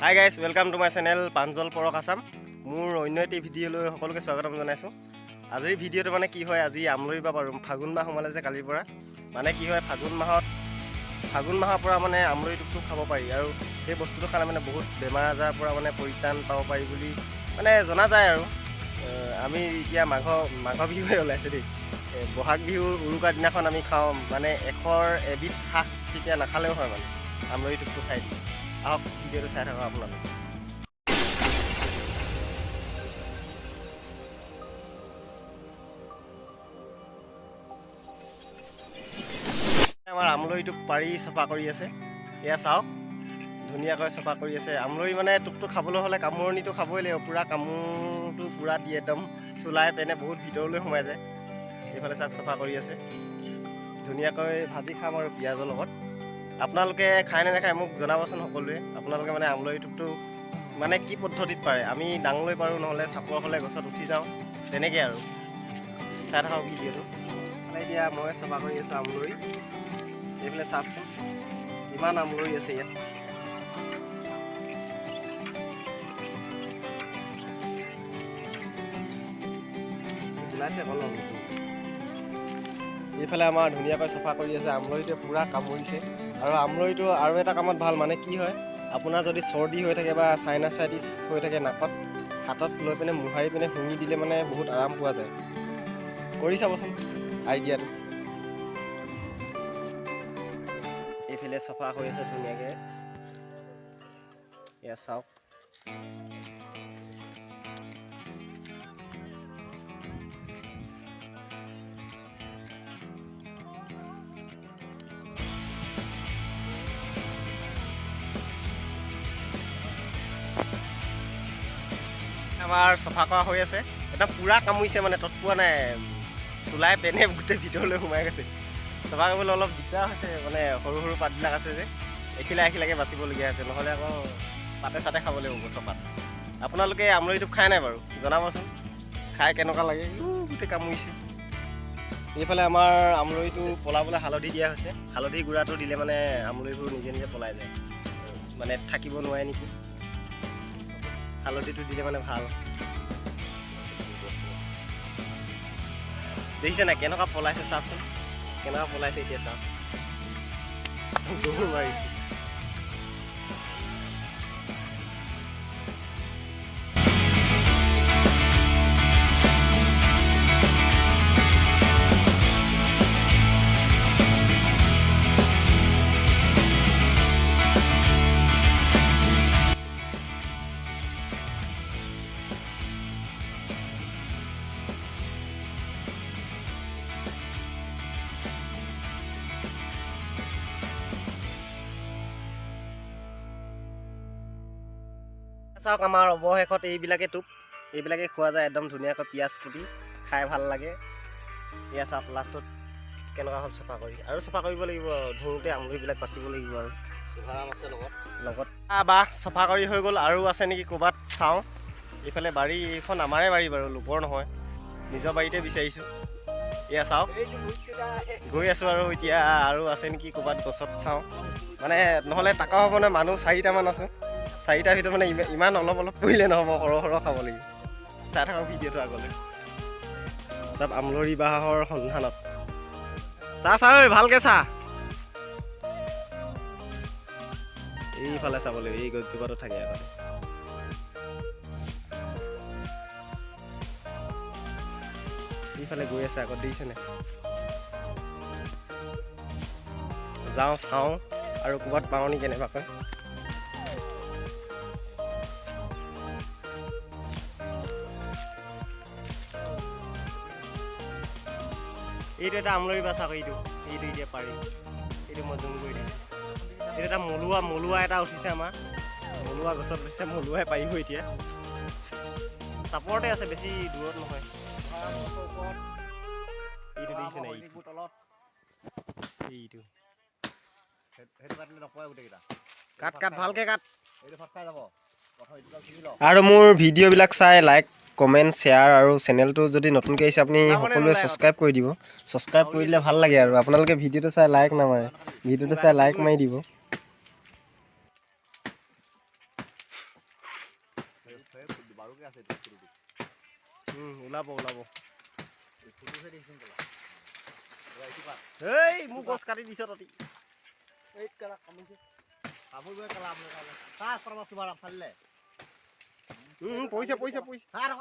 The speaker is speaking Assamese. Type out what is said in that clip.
Hi guys, welcome to my channel Panjol Porok Assam. মোৰ অন্য এটি ভিডিঅ'লৈ সকলোকে স্বাগতম জনাইছো। আজিৰ ভিডিঅ'টো মানে কি হয়, আজি আমলৰি বা ফাগুন মাহ সোমালে যে কালিৰ পৰা মানে কি হয়, ফাগুন মাহৰ পৰা মানে আমলৰিটো খাব পাৰি আৰু সেই বস্তুটো খালে মানে বহুত বেমাৰ আজাৰৰ পৰা মানে পৰিত্ৰাণ পাব পাৰি বুলি মানে জনা যায় আৰু আমি এতিয়া মাঘ বিহুৱে ওলাইছে দেই। বহাগ বিহুৰ উৰুকাৰ দিনাখন আমি খাওঁ মানে এবিধ শাক তেতিয়া নাখালেও হয় মানে আমলৰিটো খাই দিওঁ। আহক ভিডিঅ'টো চাই থাকক আপোনালোকে। আমাৰ আমলৰিটো পাৰি চফা কৰি আছে, এয়া চাওক ধুনীয়াকৈ চফা কৰি আছে। আমলৰি মানে টোকটো খাবলৈ হ'লে কামুৰণিটো খাবই লাগিব, পূৰা কামোৰটো পূৰা দি একদম চোলাই পেনে বহুত ভিতৰলৈ সোমাই যায়। এইফালে চাওক চফা কৰি আছে, ধুনীয়াকৈ ভাজি খাম আৰু পিঁয়াজৰ লগত। আপোনালোকে খাই নে নাখায় মোক জনাবচোন সকলোৱে। আপোনালোকে মানে আমলৰি টোপটো মানে কি পদ্ধতিত পাৰে, আমি ডাঙলৈ পাৰোঁ নহ'লে চাপৰ হ'লে গছত উঠি যাওঁ তেনেকৈ আৰু। চাই থাকক ভিডিঅ'টো। এতিয়া মই চফা কৰি আছোঁ আমলৰি। এইফালে চাওকচোন ইমান আমলৰি আছে ইয়াত। ওলাইছে অলপ। এইফালে আমাৰ ধুনীয়াকৈ চফা কৰি আছে, আমলৰিটোৱে পূৰা কামুৰিছে। আৰু আমলৰিটো আৰু এটা কামত ভাল, মানে কি হয় আপোনাৰ যদি চৰ্দি হৈ থাকে বা চাইনাচাইটিছ হৈ থাকে নাকত, হাতত লৈ পিনে মোহাৰি পিনে শুঙি দিলে মানে বহুত আৰাম পোৱা যায়। কৰি চাবচোন আইডিয়াটো। এইফালে চফা হৈ আছে ধুনীয়াকৈ, এয়া চাওক। আমাৰ চফা কৰা হৈ আছে, একদম পূৰা কামুৰিছে মানে তৎ পোৱা নাই, চোলাই পেনে গোটেই ভিতৰলৈ সোমাই গৈছে। চফা কৰিবলৈ অলপ দিগদাৰ হৈছে, মানে সৰু সৰু পাতবিলাক আছে যে এখিলাকে বাচিবলগীয়া হৈছে, নহ'লে আকৌ পাতে চাতে খাব লাগিব চফাত। আপোনালোকে আমলৰিটো খাই নাই বাৰু জনাবচোন, খাই কেনেকুৱা লাগে। গোটেই কামুৰিছে। এইফালে আমাৰ আমলৰিটো পলাবলৈ হালধি দিয়া হৈছে, হালধি গুড়াটো দিলে মানে আমলৰিবোৰ নিজে নিজে পলাই যায়, মানে থাকিব নোৱাৰে নেকি। হালধিটো দিলে মানে ভাল। দেখিছে নাই কেনেকুৱা পলাইছে, চাওকচোন কেনেকুৱা পলাইছে। এতিয়া চাওক দৌৰ মাৰিছে। চাওক আমাৰ অৱশেষত এইবিলাকে খোৱা যায়, একদম ধুনীয়াকৈ পিঁয়াজ কুটি খাই ভাল লাগে। এয়া চাওক লাষ্টত কেনেকুৱা হ'ল চফা কৰি, আৰু চফা কৰিব লাগিব, ধুওঁতে আমলৰিবিলাক বাচিব লাগিব আৰু লগত বাহ চফা কৰি হৈ গ'ল। আৰু আছে নেকি ক'ৰবাত চাওঁ। এইফালে বাৰী, এইখন আমাৰে বাৰী বাৰু, লোকৰ নহয়, নিজৰ বাৰীতে বিচাৰিছোঁ। এয়া চাওক গৈ আছোঁ আৰু এতিয়া আৰু আছে নেকি ক'ৰবাত গছত চাওঁ, মানে নহ'লে টাকা হ'ব নহয়। মানুহ 4টামান আছে, 4টাৰ ভিতৰত মানে ইমান অলপ পৰিলে নহ'ব, সৰহ খাব লাগিব। চাই থাকক ভিডিঅ'টো আগলৈ। চব আমলৰি বাঁহৰ সন্ধানত। চা ভালকৈ চা। এইফালে চাব লাগিব, এই গছজোপাটো থাকে আগতে। এইফালে গৈ আছে আগত, দেখিছেনে? যাওঁ চাওঁ আৰু ক'ৰবাত পাওঁ নি কেনেবাকৈ। এইটো এটা আমলৰি বাছ আকৌ, এইটো এতিয়া পাৰি, এইটো মই জুম কৰি দিছোঁ। এইটো এটা মলুৱা এটা উঠিছে, আমাৰ মলুৱা গছত উঠিছে, মলুৱাই পাৰিব এতিয়া। চাপৰতে আছে, বেছি দূৰত নহয়। এইটো দেখিছে নাই, এইটো কাট ভালকৈ কাট। আৰু মোৰ ভিডিঅ'বিলাক চাই লাইক কমেণ্ট শ্বেয়াৰ আৰু চেনেলটো যদি নতুনকৈ আহিছে আপুনি সকলোৱে ছাবস্ক্ৰাইব কৰি দিব। ছাবস্ক্ৰাইব কৰি দিলে ভাল লাগে আৰু আপোনালোকে ভিডিঅ'টো চাই লাইক নামাৰে, ভিডিঅ'টো চাই লাইক মাৰি দিব। বাৰুকে আছে ওলাব ওলাব ফুটুছে দেখিছোন কেলা এই মোক গছ কাটি দিছ তহঁতি এই কেলা কামুৰিছে কাপোৰ গৈ কেলা আপোনাৰ কালে কা কৰা মাছ মাৰা ফালিলে পৰিছে